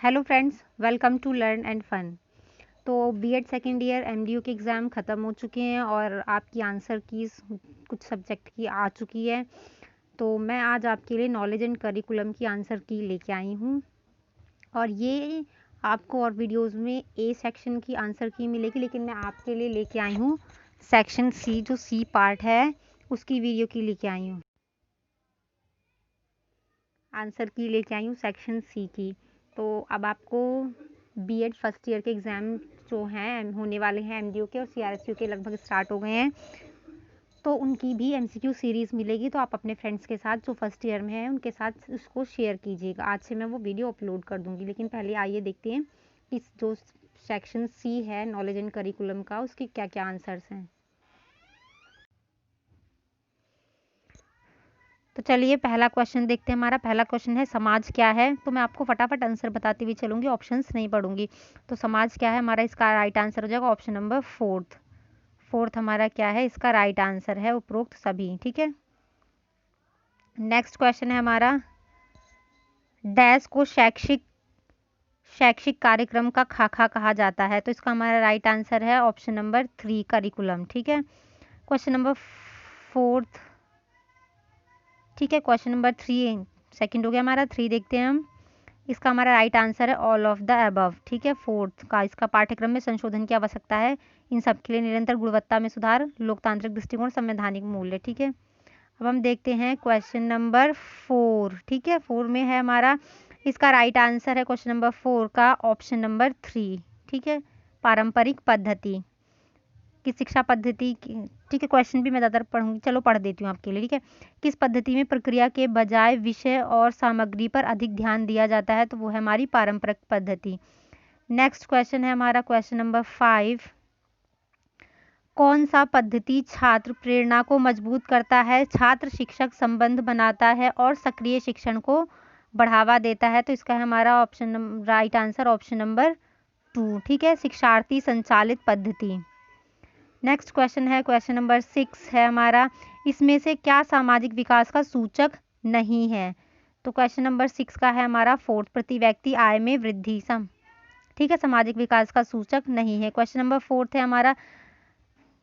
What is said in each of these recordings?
Hello friends, welcome to learn and fun. तो BEd second year MDU के exam ख़त्म हो चुके हैं और आपकी आंसर कीज़ कुछ सब्जेक्ट की आ चुकी है। तो मैं आज आपके लिए नॉलेज एंड करिकुलम की आंसर की लेके आई हूँ और ये आपको और वीडियोस में ए सेक्शन की आंसर की मिलेगी, लेकिन मैं आपके लिए लेके आई हूँ सेक्शन सी, जो सी पार्ट है उसकी वीडियो की लेके आई हूँ, आंसर की लेके आई हूँ सेक्शन सी की। तो अब आपको बीएड फर्स्ट ईयर के एग्ज़ाम जो हैं होने वाले हैं एमडीयू के और सीआरएसयू के लगभग स्टार्ट हो गए हैं, तो उनकी भी एमसीक्यू सीरीज़ मिलेगी। तो आप अपने फ्रेंड्स के साथ जो फर्स्ट ईयर में हैं उनके साथ उसको शेयर कीजिएगा। आज से मैं वो वीडियो अपलोड कर दूँगी, लेकिन पहले आइए देखते हैं कि जो सेक्शन सी है नॉलेज एंड करिकुलम का, उसके क्या क्या आंसर्स हैं। तो चलिए पहला क्वेश्चन देखते हैं। हमारा पहला क्वेश्चन है समाज क्या है। तो मैं आपको फटाफट आंसर बताती हुई चलूंगी, ऑप्शंस नहीं पढ़ूंगी। तो समाज क्या है हमारा, इसका राइट आंसर हो जाएगा ऑप्शन नंबर फोर्थ हमारा क्या है, इसका राइट आंसर है उपरोक्त सभी। ठीक है, नेक्स्ट क्वेश्चन है हमारा, डैश को शैक्षिक कार्यक्रम का खाका कहा जाता है। तो इसका हमारा राइट आंसर है ऑप्शन नंबर 3 करिकुलम। ठीक है, क्वेश्चन नंबर फोर्थ, ठीक है, क्वेश्चन नंबर 3 सेकंड हो गया हमारा, 3 देखते हैं हम। इसका हमारा राइट आंसर है ऑल ऑफ द अबव। ठीक है, फोर्थ का, इसका पाठ्यक्रम में संशोधन की आवश्यकता है, इन सब के लिए निरंतर गुणवत्ता में सुधार, लोकतांत्रिक दृष्टिकोण, संवैधानिक मूल्य। ठीक है, अब हम देखते हैं क्वेश्चन नंबर 4। ठीक है, 4 में है हमारा, इसका राइट आंसर है क्वेश्चन नंबर 4 का ऑप्शन नंबर 3। ठीक है, पारंपरिक पद्धति की शिक्षा पद्धति की, ठीक है, क्वेश्चन भी मैं ज़्यादा पढ़ूंगी, चलो पढ़ देती हूँ आपके लिए। ठीक है, किस पद्धति में प्रक्रिया के बजाय विषय और सामग्री पर अधिक ध्यान दिया जाता है। तो वो है हमारी पारंपरिक पद्धति। नेक्स्ट क्वेश्चन है हमारा क्वेश्चन नंबर 5, कौन सा पद्धति छात्र प्रेरणा को मजबूत करता है, छात्र शिक्षक संबंध बनाता है और सक्रिय शिक्षण को बढ़ावा देता है। तो इसका है हमारा option right answer option number 2। ठीक है, शिक्षार्थी संचालित पद्धति। नेक्स्ट क्वेश्चन है क्वेश्चन नंबर 6 है हमारा, इसमें से क्या सामाजिक विकास का सूचक नहीं है। तो क्वेश्चन नंबर 6 का है हमारा फोर्थ, प्रति व्यक्ति आय में वृद्धि सम, ठीक है, सामाजिक विकास का सूचक नहीं है। क्वेश्चन नंबर 4 है हमारा,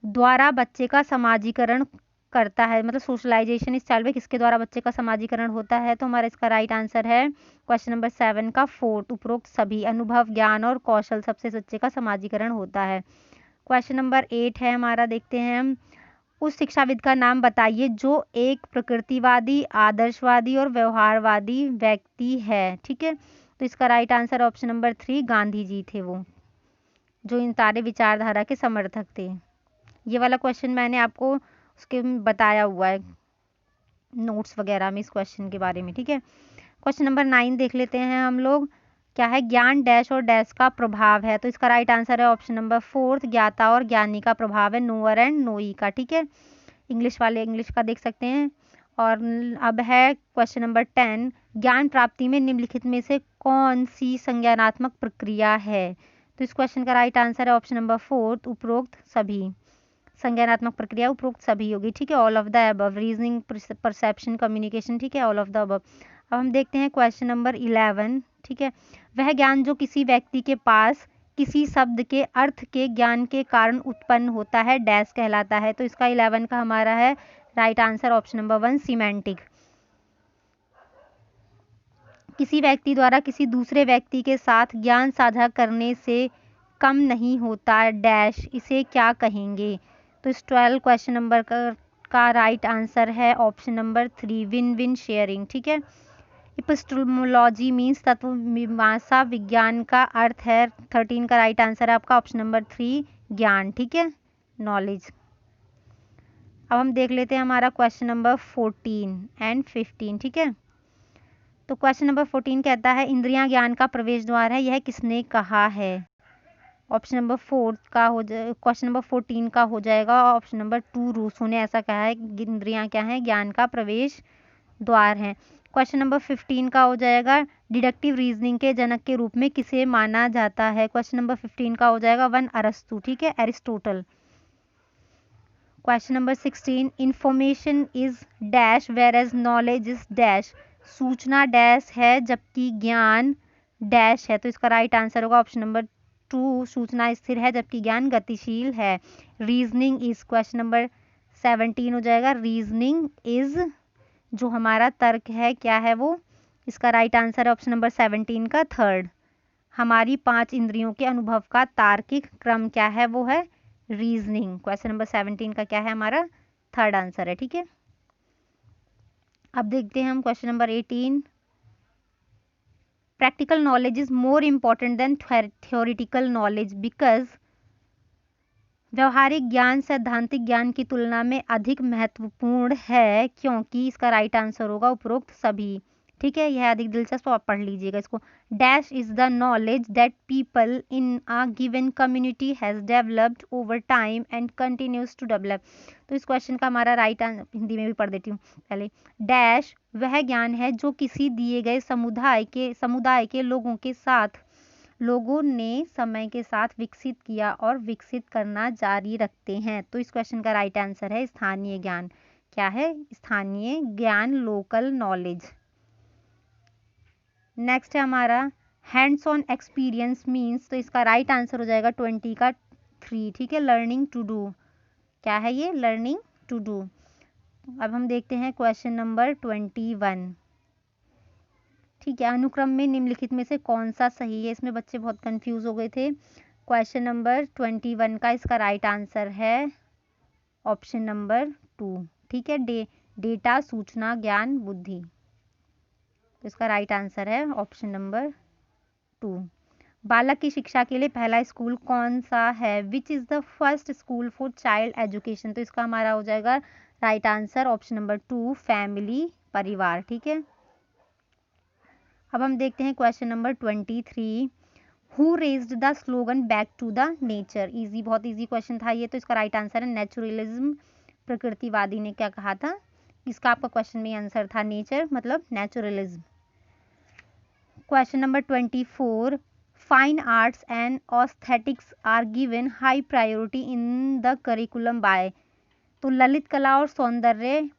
द्वारा बच्चे का समाजीकरण करता है, मतलब सोशलाइजेशन इस चाइल्ड में किसके द्वारा बच्चे का समाजीकरण होता है। तो हमारा इसका राइट आंसर है क्वेश्चन नंबर 7 का फोर्थ, उपरोक्त सभी, अनुभव, ज्ञान और कौशल सबसे बच्चे का समाजीकरण होता है। क्वेश्चन नंबर 8 है हमारा, देखते हैं हम, उस शिक्षाविद का नाम बताइए जो एक प्रकृतिवादी, आदर्शवादी और व्यवहारवादी व्यक्ति है। ठीक है, तो इसका right answer option number 3 Gandhi ji थे, वो जो इन सारे विचारधारा के समर्थक थे। ये वाला क्वेश्चन मैंने आपको उसके बताया हुआ है नोट्स वगैरह में इस क्वेश्चन के बारे में। ठीक है, क्वेश्चन नंबर 9 देख लेते हैं हम लोग, क्या है, ज्ञान डैश और डैश का प्रभाव है। तो इसका राइट आंसर है ऑप्शन नंबर 4, ज्ञाता और ज्ञानी का प्रभाव है, नोअर एंड नोई का। ठीक है, इंग्लिश वाले इंग्लिश का देख सकते हैं। और अब है क्वेश्चन नंबर 10, ज्ञान प्राप्ति में निम्नलिखित में से कौन सी संज्ञानात्मक प्रक्रिया है। तो इस क्वेश्चन का राइट आंसर है ऑप्शन नंबर 4, उपरोक्त सभी, संज्ञानात्मक प्रक्रिया उपरोक्त सभी होगी। ठीक है, all of the above, reasoning, perception, communication. ठीक है, ऑल ऑफ द अबव। अब हम देखते हैं क्वेश्चन नंबर 11। ठीक है, वह ज्ञान जो किसी व्यक्ति के पास किसी शब्द के अर्थ के ज्ञान के कारण उत्पन्न होता है, डैश कहलाता है। तो इसका 11 का हमारा है right answer option number 1, semantic. किसी व्यक्ति द्वारा किसी दूसरे व्यक्ति के साथ ज्ञान साझा करने से कम नहीं होता, डैश, इसे क्या कहेंगे। तो इस 12 क्वेश्चन नंबर का राइट आंसर है option number 3, win win sharing. ठीक है, एपिस्टेमोलॉजी मीन्स तत्व मीमांसा विज्ञान का अर्थ है, 13 का राइट आंसर है आपका ऑप्शन नंबर 3, ज्ञान। ठीक है, नॉलेज। अब हम देख लेते हैं हमारा क्वेश्चन नंबर 14 एंड 15। ठीक है, तो क्वेश्चन नंबर 14 कहता है, इंद्रियां ज्ञान का प्रवेश द्वार है, यह किसने कहा है। ऑप्शन नंबर 4 का हो जाए, क्वेश्चन नंबर 14 का हो जाएगा ऑप्शन नंबर 2, रूसो ने ऐसा कहा है, इंद्रियां क्या है, ज्ञान का प्रवेश द्वार है। क्वेश्चन नंबर 15 का हो जाएगा, डिडक्टिव रीजनिंग के जनक के रूप में किसे माना जाता है। क्वेश्चन नंबर 15 का हो जाएगा 1, अरस्तु। ठीक है, Aristotle. Question number 16, information is dash where as knowledge is dash, सूचना डैश है जबकि ज्ञान डैश है, तो इसका राइट आंसर होगा ऑप्शन नंबर 2, सूचना स्थिर है जबकि ज्ञान गतिशील है। रीजनिंग इज, क्वेश्चन नंबर 17 हो जाएगा। रीजनिंग इज जो हमारा तर्क है क्या है वो, इसका राइट आंसर है ऑप्शन नंबर 17 का थर्ड। हमारी 5 इंद्रियों के अनुभव का तार्किक क्रम क्या है, वो है रीजनिंग। क्वेश्चन नंबर 17 का क्या है हमारा थर्ड आंसर है, ठीक है। अब देखते हैं हम question number 18। Practical knowledge is more important than theoretical knowledge because, व्यवहारिक ज्ञान सैद्धांतिक ज्ञान की तुलना में अधिक महत्वपूर्ण है क्योंकि, इसका राइट आंसर होगा उपरोक्त सभी, ठीक है। यह अधिक दिलचस्प, आप पढ़ लीजिएगा इसको। Dash is the knowledge that people in a given community has developed over time and continues to develop. तो इस क्वेश्चन का हमारा राइट आंसर, हिंदी में भी पढ़ देती हूँ पहले। डैश वह ज्ञान है जो किसी दिए गए समुदाय के लोगों ने समय के साथ विकसित किया और विकसित करना जारी रखते हैं। तो इस क्वेश्चन का राइट आंसर है स्थानीय ज्ञान। क्या है? स्थानीय ज्ञान, लोकल नॉलेज। नेक्स्ट है हमारा हैंड्स ऑन एक्सपीरियंस मीन्स, तो इसका राइट आंसर हो जाएगा 20 का 3, ठीक है। लर्निंग टू डू, क्या है ये? Learning to do. अब हम देखते हैं क्वेश्चन नंबर 21, ठीक है। अनुक्रम में निम्नलिखित में से कौन सा सही है? इसमें बच्चे बहुत कंफ्यूज हो गए थे। क्वेश्चन नंबर 21 का इसका राइट आंसर है ऑप्शन नंबर 2, ठीक है। डेटा, सूचना, ज्ञान, बुद्धि। तो इसका राइट आंसर है ऑप्शन नंबर 2। बालक की शिक्षा के लिए पहला स्कूल कौन सा है? Which is the first school for child education? तो इसका हमारा हो जाएगा right answer option number 2, family, परिवार, ठीक है। अब हम देखते हैं question number 23। Who raised the slogan back to the nature? Easy, बहुत इजी क्वेश्चन था ये। तो इसका राइट आंसर है नेचुरलिज्म। प्रकृतिवादी ने क्या कहा था? इसका आपका क्वेश्चन में आंसर था नेचर, मतलब naturalism. Question number 24। Fine arts and aesthetics are given high priority in the curriculum by. तो ललित कला और सौंदर्य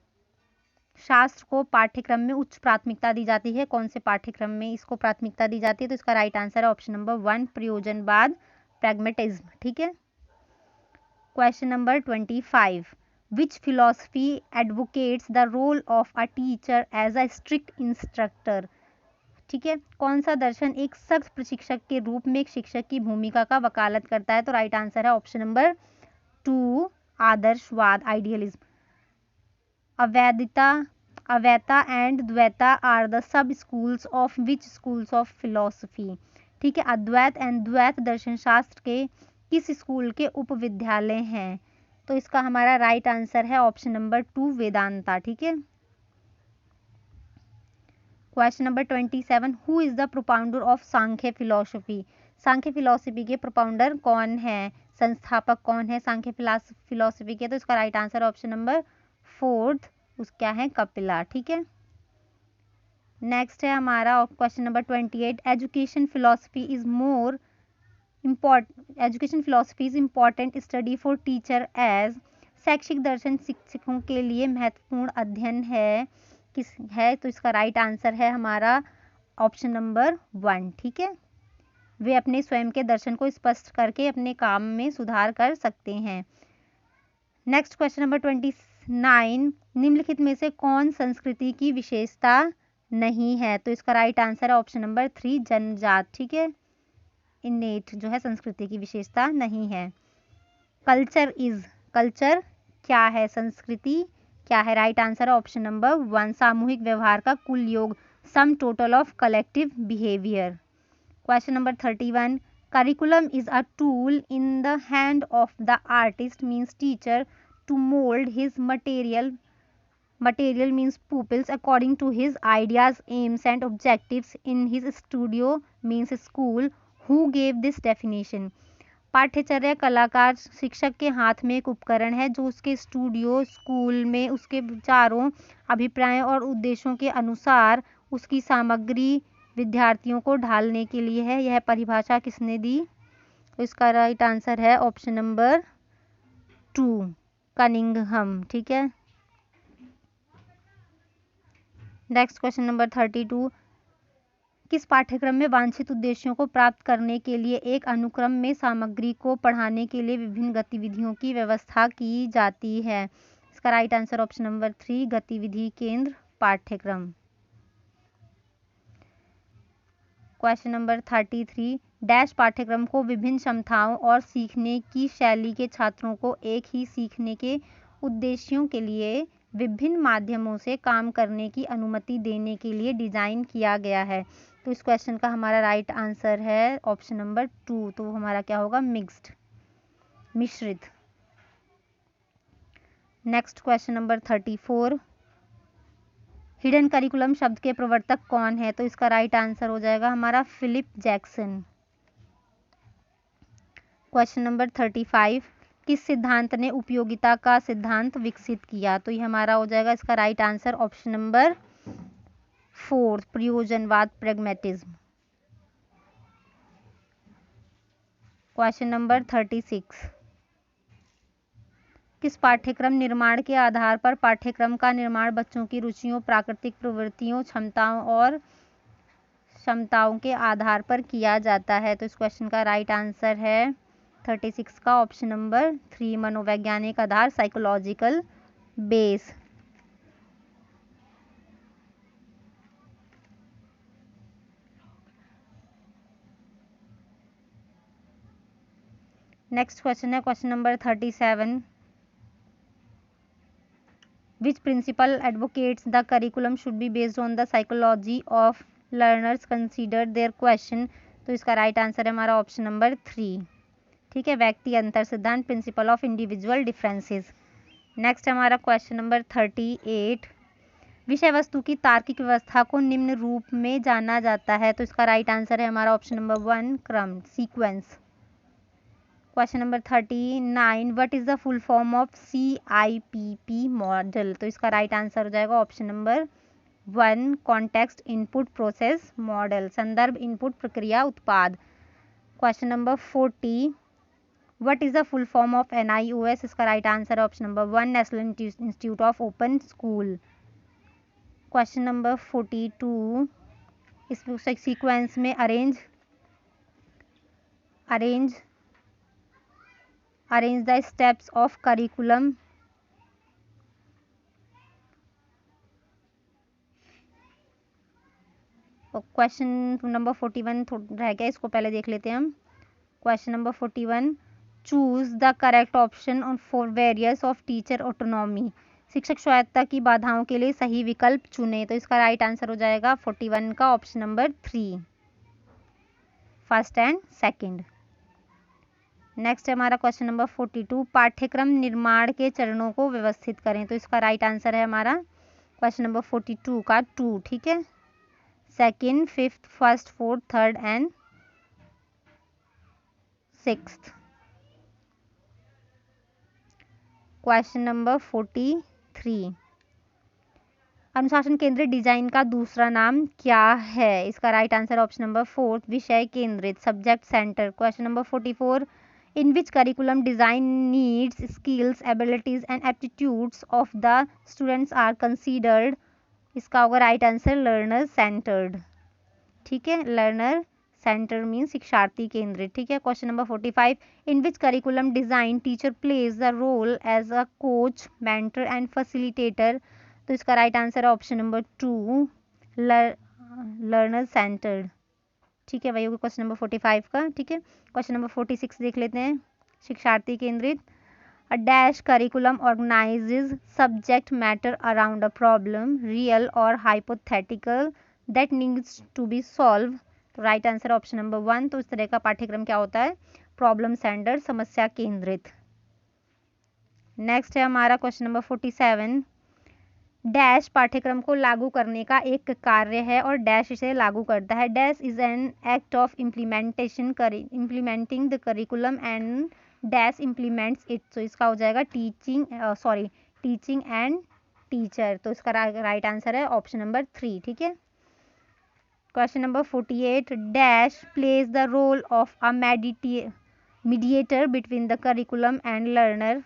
शास्त्र को पाठ्यक्रम में उच्च प्राथमिकता दी जाती है। कौन से पाठ्यक्रम में इसको प्राथमिकता दी जाती है? तो इसका राइट आंसर है ऑप्शन नंबर 1, प्रयोजनवाद, प्रैग्मेटिज्म, ठीक है। Question number 25। Which philosophy advocates the role of a teacher as a strict instructor? ठीक है। कौन सा दर्शन एक सख्त प्रशिक्षक के रूप में एक शिक्षक की भूमिका का वकालत करता है? तो राइट आंसर है ऑप्शन नंबर 2, आदर्शवाद, idealism. Advaita and Dvaita are the sub schools of which schools of philosophy? ठीक है। अद्वैत एंड द्वैत दर्शन शास्त्र के किस स्कूल के उपविद्यालय हैं? तो इसका हमारा राइट आंसर है ऑप्शन नंबर 2, वेदांता, ठीक है। Question number 27। Who is the propounder of Sankhya philosophy? Sankhya philosophy के प्रोपाउंडर कौन है? संस्थापक कौन है सांख्य फिलोसफी के? तो इसका राइट आंसर ऑप्शन नंबर 4, उस क्या है? कपिला, ठीक है। नेक्स्ट है हमारा question number 28। Education philosophy is important study for teacher as. शैक्षिक दर्शन शिक्षकों के लिए महत्वपूर्ण अध्ययन है किस है? तो इसका राइट आंसर है हमारा ऑप्शन नंबर 1, ठीक है। वे अपने स्वयं के दर्शन को स्पष्ट करके अपने काम में सुधार कर सकते हैं। Next question number 29। निम्नलिखित में से कौन संस्कृति की विशेषता नहीं है? तो इसका राइट आंसर है ऑप्शन नंबर 3, जन्मजात, ठीक है। इनेट जो है संस्कृति की विशेषता नहीं है। कल्चर क्या है? संस्कृति क्या है? राइट आंसर है ऑप्शन नंबर 1, सामूहिक व्यवहार का कुल योग, sum total of collective behaviour. Question number 31। Curriculum is a tool in the hand of the artist means teacher to mould his material means pupils according to his ideas, aims and objectives in his studio means school. Who gave this definition? पाठ्यचर्या कलाकार शिक्षक के हाथ में एक उपकरण है जो उसके स्टूडियो स्कूल में उसके विचारों, अभिप्रायों और उद्देश्यों के अनुसार उसकी सामग्री विद्यार्थियों को ढालने के लिए है। यह परिभाषा किसने दी? तो इसका राइट आंसर है ऑप्शन नंबर 2, कनिंघम, ठीक है। Next question number 32। किस पाठ्यक्रम में वांछित उद्देश्यों को प्राप्त करने के लिए एक अनुक्रम में सामग्री को पढ़ाने के लिए विभिन्न गतिविधियों की व्यवस्था की जाती है? इसका राइट आंसर ऑप्शन नंबर 3 गतिविधि केंद्र पाठ्यक्रम। क्वेश्चन नंबर 33 डैश पाठ्यक्रम को विभिन्न क्षमताओं और सीखने की शैली के छात्रों को एक ही सीखने के उद्देश्यों के लिए विभिन्न माध्यमों से काम करने की अनुमति देने के लिए डिजाइन किया गया है। तो इस क्वेश्चन का हमारा राइट आंसर है ऑप्शन नंबर 2, तो हमारा क्या होगा मिक्स्ड, मिश्रित। Next question number 34 hidden curriculum शब्द के प्रवर्तक कौन है? तो इसका राइट आंसर हो जाएगा हमारा फिलिप जैक्सन। क्वेश्चन नंबर 35 किस सिद्धांत ने उपयोगिता का सिद्धांत विकसित किया? तो ये हमारा हो जाएगा इसका राइट आंसर ऑप्शन नंबर 4 प्रयोजनवाद, प्रैग्मैटिज्म। क्वेश्चन नंबर 36 किस पाठ्यक्रम निर्माण के आधार पर पाठ्यक्रम का निर्माण बच्चों की रुचियों, प्राकृतिक प्रवृत्तियों, क्षमताओं के आधार पर किया जाता है? तो इस क्वेश्चन का राइट आंसर है 36 का ऑप्शन नंबर 3 मनोवैज्ञानिक आधार, साइकोलॉजिकल बेस। नेक्स्ट क्वेश्चन है question number 37 Which principle advocates the curriculum should be based on the psychology of learners consider their question? तो इसका राइट आंसर है हमारा ऑप्शन नंबर 3, ठीक है, व्यक्ति अंतर सिद्धांत, principle of individual differences. Next हमारा क्वेश्चन नंबर 38 विषय वस्तु की तार्किक व्यवस्था को निम्न रूप में जाना जाता है? तो इसका राइट आंसर है हमारा ऑप्शन नंबर 1 क्रम, sequence. Question number 39 what is the full form of CIPP model? तो इसका राइट आंसर हो जाएगा option number 1 context input process model, संदर्भ इनपुट प्रक्रिया उत्पाद। Question number 40 what is the full form of NIOS? इसका right answer है option number 1 national institute of open school. Question number 42 इस सीक्वेंस में arrange the steps of curriculum question number 41 रह गया, इसको पहले देख लेते हैं हम। Question number 41 choose the correct option for various of teacher autonomy, शिक्षक स्वायत्तता की बाधाओं के लिए सही विकल्प चुने। तो इसका राइट आंसर हो जाएगा 41 का option number 3 first and second. Next हमारा क्वेश्चन नंबर 42 पाठ्यक्रम निर्माण के चरणों को व्यवस्थित करें। तो इसका राइट आंसर है हमारा क्वेश्चन नंबर 42 का 2, ठीक है, second, fifth, first, fourth, third and sixth. Question number 43 अनुशासन केंद्रित डिजाइन का दूसरा नाम क्या है? इसका राइट आंसर ऑप्शन नंबर 4 विषय केंद्रित, subject centre. Question number 44 in which curriculum design needs, skills, abilities and aptitudes of the students are considered? इसका होगा राइट आंसर लर्नर सेंटर्ड, ठीक है, लर्नर सेंटर मीन्स शिक्षार्थी केंद्रित, ठीक है। Question number 45 in which curriculum design teacher plays the role as a coach, mentor and facilitator? तो इसका राइट आंसर है ऑप्शन नंबर 2 लर्नर सेंटर्ड, ठीक है, वही होगा क्वेश्चन नंबर 45 का, ठीक है। क्वेश्चन नंबर 46 देख लेते हैं, शिक्षार्थी केंद्रित। A dash curriculum organises subject matter around a problem real और hypothetical that needs to be solve. तो राइट आंसर ऑप्शन नंबर 1। तो इस तरह का पाठ्यक्रम क्या होता है? प्रॉब्लम सेंटर्ड, समस्या केंद्रित। नेक्स्ट है हमारा क्वेश्चन नंबर 47 डैश पाठ्यक्रम को लागू करने का एक कार्य है और डैश इसे लागू करता है। Dash is an act of implementing the curriculum and dash implements it. तो इसका हो जाएगा टीचिंग एंड टीचर। तो इसका राइट आंसर है ऑप्शन नंबर 3, ठीक है। Question number 48 dash plays the role of a mediator between the curriculum and learner.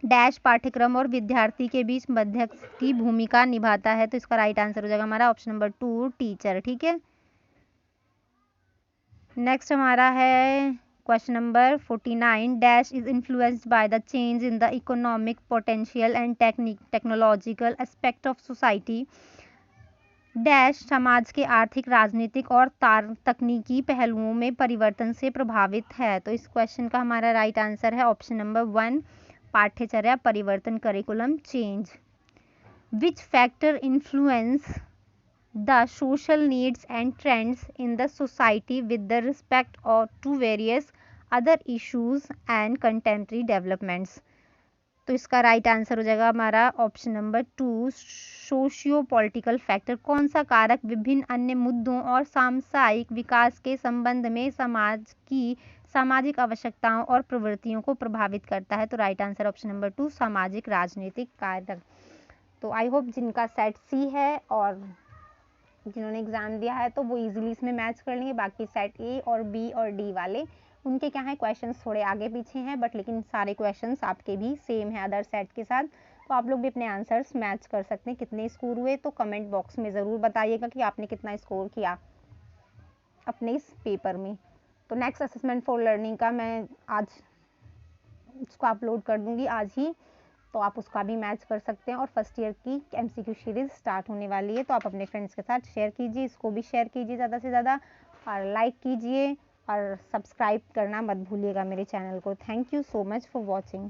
Dash पाठ्यक्रम और विद्यार्थी के बीच मध्यस्थ की भूमिका निभाता है। तो इसका राइट आंसर हो जाएगा हमारा ऑप्शन नंबर 2 टीचर, ठीक है। नेक्स्ट हमारा है question number 49। Dash is influenced by the change in the economic potential and technological aspect of society. Dash समाज के आर्थिक, राजनीतिक और तकनीकी पहलुओं में परिवर्तन से प्रभावित है। तो इस क्वेश्चन का हमारा राइट आंसर है ऑप्शन नंबर 1, पाठ्यचर्या परिवर्तन, curriculum change. Which factor influence the social needs and trends in the society with the respect to various other issues and contemporary developments। तो इसका राइट आंसर हो जाएगा हमारा option number 2, socio political factor. कौन सा कारक विभिन्न अन्य मुद्दों और सामाजिक विकास के संबंध में समाज की सामाजिक आवश्यकताओं और प्रवृत्तियों को प्रभावित करता है। तो राइट आंसर ऑप्शन नंबर 2, सामाजिक राजनीतिक कारक। तो आई होप जिनका सेट सी है और जिन्होंने एग्जाम दिया है तो वो इजीली इसमें मैच कर लेंगे। बाकी सेट ए और बी और डी वाले उनके क्या है क्वेश्चंस थोड़े आगे पीछे हैं, बट लेकिन सारे क्वेश्चंस आपके भी सेम है अदर सेट के साथ। तो आप लोग भी अपने आंसर्स मैच कर सकते हैं। कितने स्कोर हुए तो कमेंट बॉक्स में ज़रूर बताइएगा कि आपने कितना स्कोर किया अपने इस पेपर में। तो नेक्स्ट असेसमेंट फॉर लर्निंग का मैं आज उसको अपलोड कर दूंगी आज ही, तो आप उसका भी मैच कर सकते हैं। और फर्स्ट ईयर की एमसीक्यू सीरीज स्टार्ट होने वाली है, तो आप अपने फ्रेंड्स के साथ शेयर कीजिए, इसको भी शेयर कीजिए ज़्यादा से ज़्यादा और लाइक कीजिए और सब्सक्राइब करना मत भूलिएगा मेरे चैनल को। Thank you so much for watching.